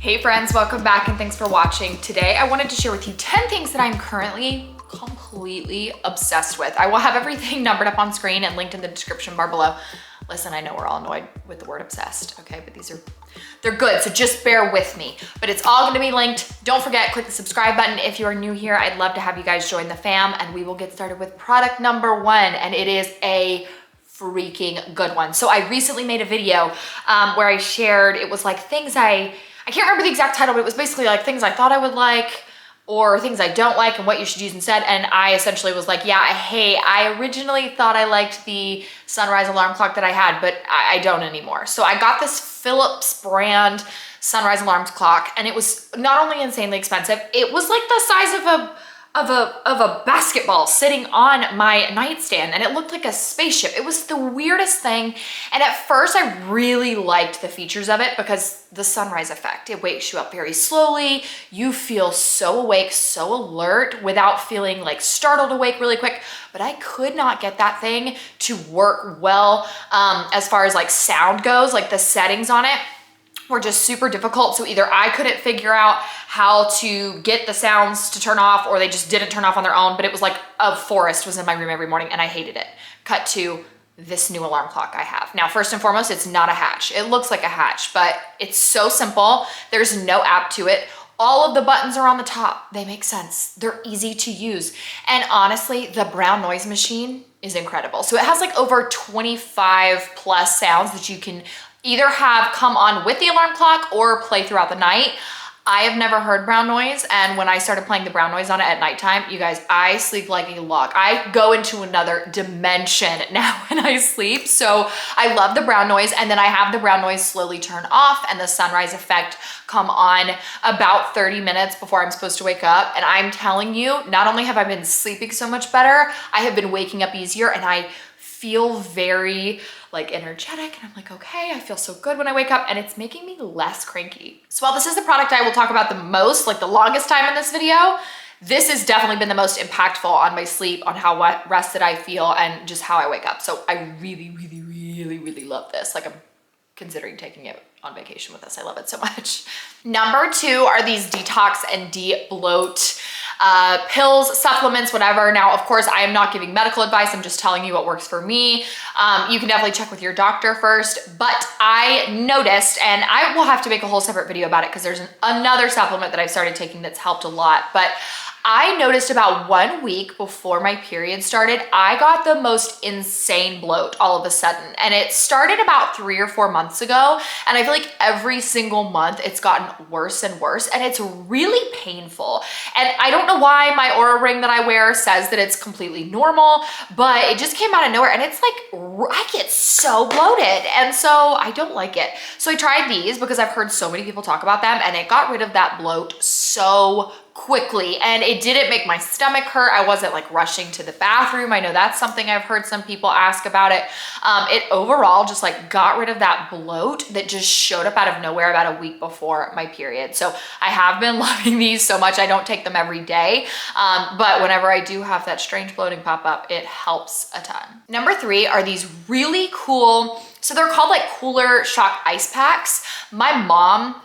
Hey friends, welcome back and thanks for watching. Today I wanted to share with you 10 things that I'm currently completely obsessed with. I will have everything numbered up on screen and linked in the description bar below. Listen, I know we're all annoyed with the word obsessed, okay? But they're good, so just bear with me. But it's all gonna be linked. Don't forget, click the subscribe button if you are new here. I'd love to have you guys join the fam, and we will get started with product number 1, and it is a freaking good one. So I recently made a video where I shared, it was like things I can't remember the exact title, but it was basically like things I thought I would like or things I don't like and what you should use instead. And I essentially was like, yeah, hey, I originally thought I liked the sunrise alarm clock that I had, but I don't anymore. So I got this Philips brand sunrise alarm clock, and it was not only insanely expensive, it was like the size of a basketball sitting on my nightstand, and it looked like a spaceship. It was the weirdest thing. And at first I really liked the features of it because the sunrise effect, it wakes you up very slowly. You feel so awake, so alert without feeling like startled awake really quick. But I could not get that thing to work well as far as like sound goes. Like the settings on it were just super difficult. So either I couldn't figure out how to get the sounds to turn off, or they just didn't turn off on their own. But it was like a forest was in my room every morning and I hated it. Cut to this new alarm clock I have. Now, first and foremost, it's not a hatch. It looks like a hatch, but it's so simple. There's no app to it. All of the buttons are on the top. They make sense. They're easy to use. And honestly, the brown noise machine is incredible. So it has like over 25 plus sounds that you can either have come on with the alarm clock or play throughout the night. I have never heard brown noise, and when I started playing the brown noise on it at nighttime, you guys, I sleep like a log. I go into another dimension now when I sleep. So I love the brown noise, and then I have the brown noise slowly turn off and the sunrise effect come on about 30 minutes before I'm supposed to wake up. And I'm telling you, not only have I been sleeping so much better, I have been waking up easier, and I feel very like energetic, and I'm like, okay, I feel so good when I wake up, and it's making me less cranky. So while this is the product I will talk about the most, like the longest time in this video, this has definitely been the most impactful on my sleep, on how rested I feel, and just how I wake up. So I really, really, really, really love this. Like I'm considering taking it on vacation with us. I love it so much. Number 2 are these detox and de-bloat pills, supplements, whatever. Now, of course, I am not giving medical advice. I'm just telling you what works for me. You can definitely check with your doctor first, but I noticed, and I will have to make a whole separate video about it because there's another supplement that I've started taking that's helped a lot. But I noticed about 1 week before my period started, I got the most insane bloat all of a sudden. And it started about 3 or 4 months ago. And I feel like every single month it's gotten worse and worse. And it's really painful. And I don't know why my Aura ring that I wear says that it's completely normal, but it just came out of nowhere. And it's like, I get so bloated. And so I don't like it. So I tried these because I've heard so many people talk about them, and it got rid of that bloat so quickly, and it didn't make my stomach hurt. I wasn't like rushing to the bathroom. I know that's something I've heard some people ask about it. It overall just like got rid of that bloat that just showed up out of nowhere about a week before my period. So I have been loving these so much. I don't take them every day, but whenever I do have that strange bloating pop up, it helps a ton. Number 3 are these really cool, so they're called like Cooler Shock Ice Packs. My mom,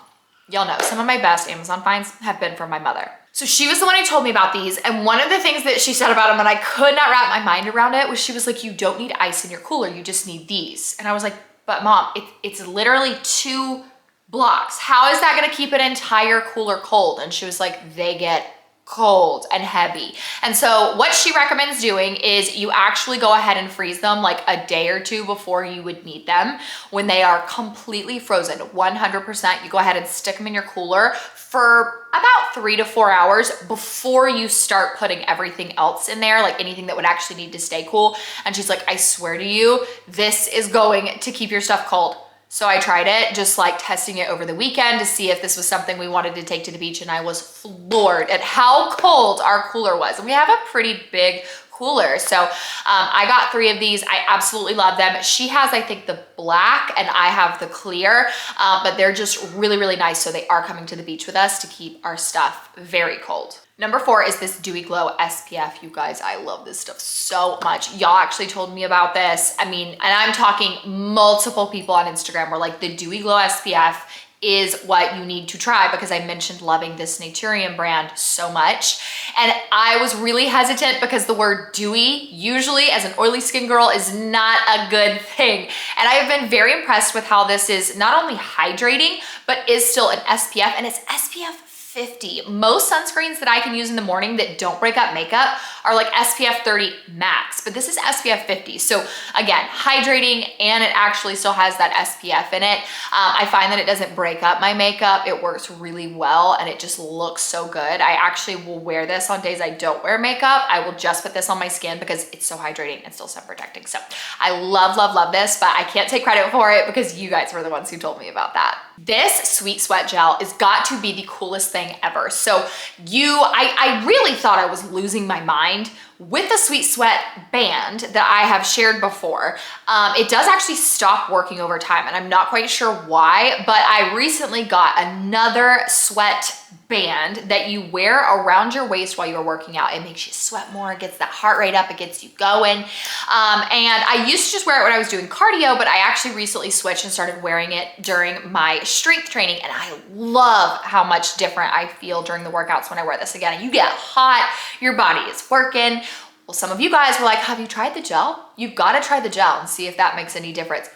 y'all know, some of my best Amazon finds have been from my mother. So she was the one who told me about these. And one of the things that she said about them, and I could not wrap my mind around it, was she was like, you don't need ice in your cooler. You just need these. And I was like, but mom, it's literally 2 blocks. How is that gonna keep an entire cooler cold? And she was like, they get cold and heavy. And so what she recommends doing is you actually go ahead and freeze them like a day or 2 before you would need them. When they are completely frozen, 100%, you go ahead and stick them in your cooler for about 3 to 4 hours before you start putting everything else in there, like anything that would actually need to stay cool. And she's like, I swear to you, this is going to keep your stuff cold. So I tried it, just like testing it over the weekend to see if this was something we wanted to take to the beach, and I was floored at how cold our cooler was. And we have a pretty big cooler. So I got 3 of these. I absolutely love them. She has, I think, the black and I have the clear, but they're just really, really nice. So they are coming to the beach with us to keep our stuff very cold. Number 4 is this Dewy Glow SPF. You guys, I love this stuff so much. Y'all actually told me about this. I mean, and I'm talking multiple people on Instagram were like, the Dewy Glow SPF is what you need to try, because I mentioned loving this Naturium brand so much. And I was really hesitant because the word dewy, usually as an oily skin girl, is not a good thing. And I have been very impressed with how this is not only hydrating, but is still an SPF, and it's SPF 50. Most sunscreens that I can use in the morning that don't break up makeup are like SPF 30 max, but this is SPF 50. So again, hydrating, and it actually still has that SPF in it. I find that it doesn't break up my makeup. It works really well, and it just looks so good. I actually will wear this on days I don't wear makeup. I will just put this on my skin because it's so hydrating and still sun protecting. So I love, love, love this, but I can't take credit for it because you guys were the ones who told me about that. This Sweet Sweat gel is got to be the coolest thing ever. So I really thought I was losing my mind with the Sweet Sweat band that I have shared before. It does actually stop working over time, and I'm not quite sure why, but I recently got another sweat band that you wear around your waist while you're working out. It makes you sweat more, it gets that heart rate up, it gets you going. And I used to just wear it when I was doing cardio, but I actually recently switched and started wearing it during my strength training, and I love how much different I feel during the workouts when I wear this again. You get hot, your body is working. Well, some of you guys were like, have you tried the gel? You've got to try the gel and see if that makes any difference.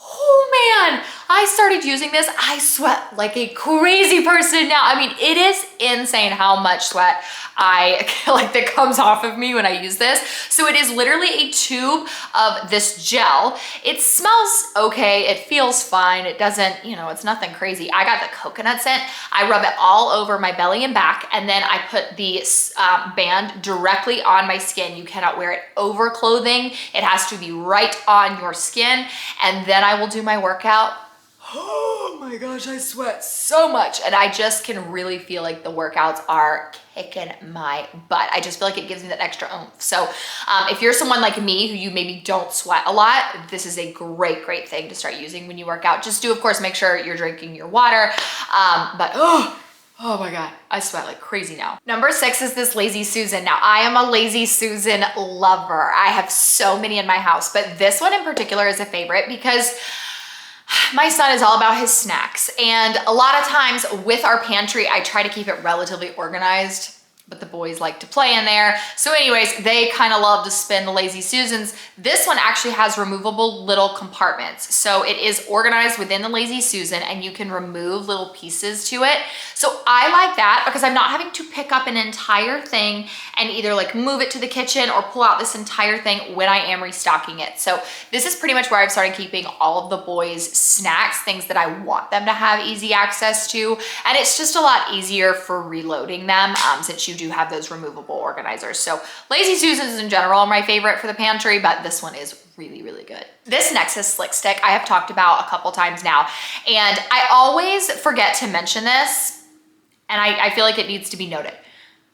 Oh man, I started using this. I sweat like a crazy person now. I mean, it is insane how much sweat that comes off of me when I use this. So it is literally a tube of this gel. It smells okay. It feels fine. It doesn't, it's nothing crazy. I got the coconut scent. I rub it all over my belly and back, and then I put the band directly on my skin. You cannot wear it over clothing. It has to be right on your skin. And then I will do my workout. Oh my gosh, I sweat so much. And I just can really feel like the workouts are kicking my butt. I just feel like it gives me that extra oomph. So if you're someone like me who you maybe don't sweat a lot, this is a great, great thing to start using when you work out. Just do, of course, make sure you're drinking your water. Oh my God, I sweat like crazy now. Number 6 is this Lazy Susan. Now, I am a Lazy Susan lover. I have so many in my house, but this one in particular is a favorite because my son is all about his snacks. And a lot of times with our pantry, I try to keep it relatively organized, but the boys like to play in there. So anyways, they kind of love to spin the Lazy Susans. This one actually has removable little compartments. So it is organized within the Lazy Susan, and you can remove little pieces to it. So I like that because I'm not having to pick up an entire thing and either like move it to the kitchen or pull out this entire thing when I am restocking it. So this is pretty much where I've started keeping all of the boys' snacks, things that I want them to have easy access to. And it's just a lot easier for reloading them since you do have those removable organizers. So Lazy Susans in general are my favorite for the pantry, but this one is really, really good. This Nexus Slick Stick I have talked about a couple times now, and I always forget to mention this, and I feel like it needs to be noted.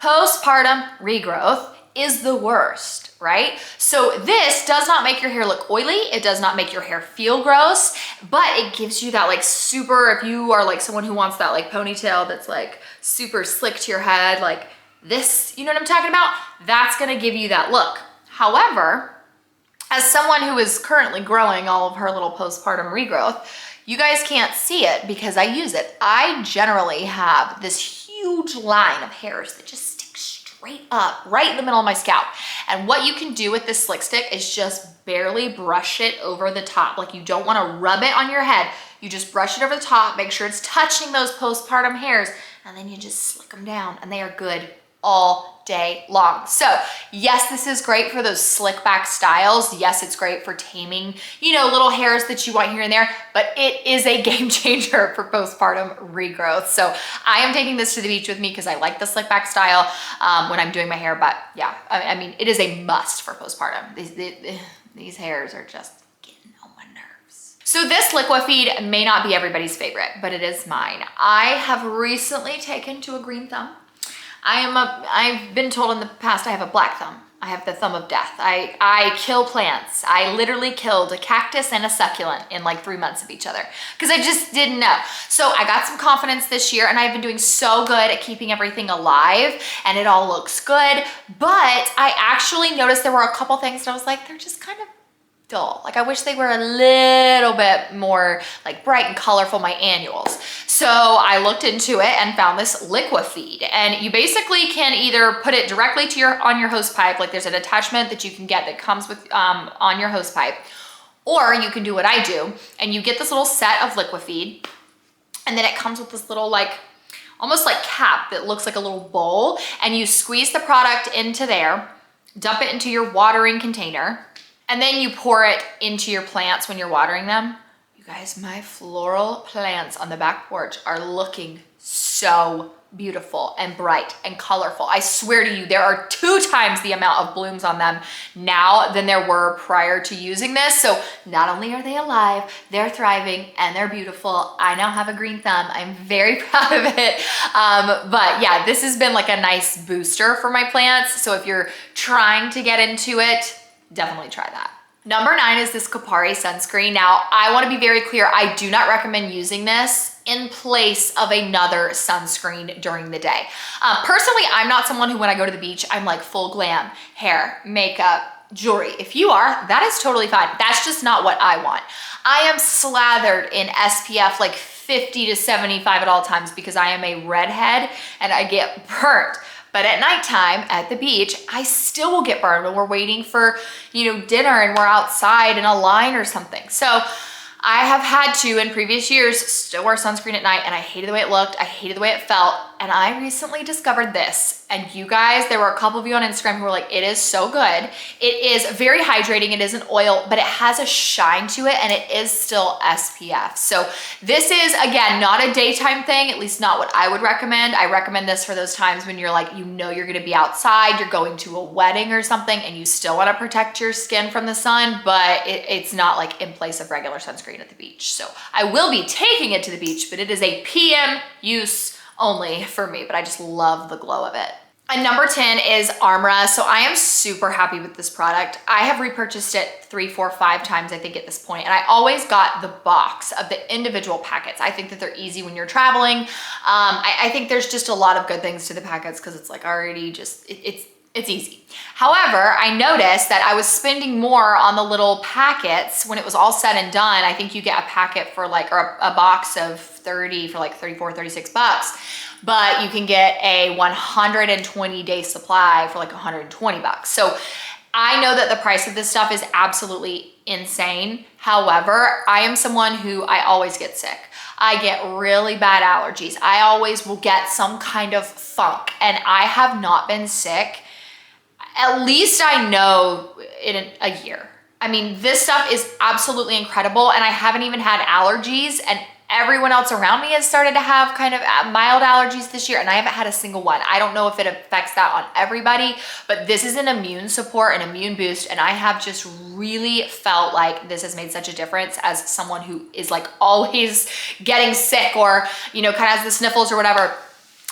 Postpartum regrowth is the worst, right? So this does not make your hair look oily. It does not make your hair feel gross, but it gives you that like super, if you are like someone who wants that like ponytail that's like super slick to your head, like this, you know what I'm talking about? That's gonna give you that look. However, as someone who is currently growing all of her little postpartum regrowth, you guys can't see it because I use it. I generally have this huge line of hairs that just stick straight up right in the middle of my scalp. And what you can do with this Slick Stick is just barely brush it over the top. Like, you don't wanna rub it on your head. You just brush it over the top, make sure it's touching those postpartum hairs, and then you just slick them down, and they are good all day long. So yes, this is great for those slick back styles. Yes, it's great for taming, little hairs that you want here and there, but it is a game changer for postpartum regrowth. So I am taking this to the beach with me because I like the slick back style when I'm doing my hair. But yeah, I mean, it is a must for postpartum. These hairs are just getting on my nerves. So this Liquifeed may not be everybody's favorite, but it is mine. I have recently taken to a green thumb. I've been told in the past I have a black thumb. I have the thumb of death. I kill plants. I literally killed a cactus and a succulent in like 3 months of each other because I just didn't know. So I got some confidence this year, and I've been doing so good at keeping everything alive, and it all looks good. But I actually noticed there were a couple things that I was like, they're just kind of dull. Like I wish they were a little bit more like bright and colorful, my annuals. So I looked into it and found this liquifeed, and you basically can either put it directly to on your hose pipe. Like there's an attachment that you can get that comes with on your hose pipe, or you can do what I do and you get this little set of liquifeed, and then it comes with this little like almost like cap that looks like a little bowl, and you squeeze the product into there, dump it into your watering container, and then you pour it into your plants when you're watering them. You guys, my floral plants on the back porch are looking so beautiful and bright and colorful. I swear to you, there are 2 times the amount of blooms on them now than there were prior to using this. So not only are they alive, they're thriving and they're beautiful. I now have a green thumb. I'm very proud of it. But yeah, this has been like a nice booster for my plants. So if you're trying to get into it, definitely try that. Number 9 is this Kopari sunscreen. Now, I want to be very clear. I do not recommend using this in place of another sunscreen during the day. Personally, I'm not someone who, when I go to the beach, I'm like full glam, hair, makeup, jewelry. If you are, that is totally fine. That's just not what I want. I am slathered in SPF like 50 to 75 at all times because I am a redhead and I get burnt. But at nighttime at the beach, I still will get burned when we're waiting for, dinner and we're outside in a line or something. So I have had to, in previous years, still wear sunscreen at night, and I hated the way it looked. I hated the way it felt. And I recently discovered this. And you guys, there were a couple of you on Instagram who were like, it is so good. It is very hydrating. It is an oil, but it has a shine to it, and it is still SPF. So this is, again, not a daytime thing, at least not what I would recommend. I recommend this for those times when you're like, you're gonna be outside, you're going to a wedding or something, and you still wanna protect your skin from the sun, but it's not like in place of regular sunscreen at the beach. So I will be taking it to the beach, but it is a PM use only for me, but I just love the glow of it. And number 10 is Armra. So I am super happy with this product. I have repurchased it 3, 4, 5 times, I think, at this point. And I always got the box of the individual packets. I think that they're easy when you're traveling. I think there's just a lot of good things to the packets because it's like already just, it's easy. However, I noticed that I was spending more on the little packets when it was all said and done. I think you get a packet for like, or a box of 30 for like 34, 36 bucks, but you can get a 120-day supply for like 120 bucks. So I know that the price of this stuff is absolutely insane. However, I am someone who I always get sick. I get really bad allergies. I always will get some kind of funk, and I have not been sick, at least I know, in a year. I mean, this stuff is absolutely incredible, and I haven't even had allergies, and everyone else around me has started to have kind of mild allergies this year, and I haven't had a single one. I don't know if it affects that on everybody, but this is an immune support, an immune boost, and I have just really felt like this has made such a difference as someone who is like always getting sick or, kind of has the sniffles or whatever.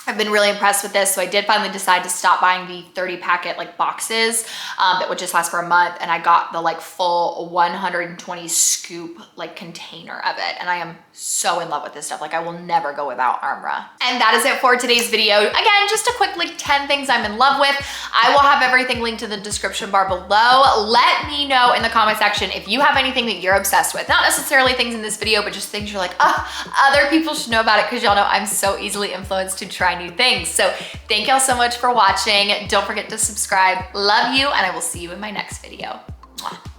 I've been really impressed with this. So I did finally decide to stop buying the 30 packet like boxes that would just last for a month. And I got the like full 120 scoop like container of it. And I am so in love with this stuff. Like I will never go without Armra. And that is it for today's video. Again, just a quick like 10 things I'm in love with. I will have everything linked in the description bar below. Let me know in the comment section if you have anything that you're obsessed with. Not necessarily things in this video, but just things you're like, other people should know about it, because y'all know I'm so easily influenced to try new things. So thank y'all so much for watching. Don't forget to subscribe. Love you, and I will see you in my next video. Mwah.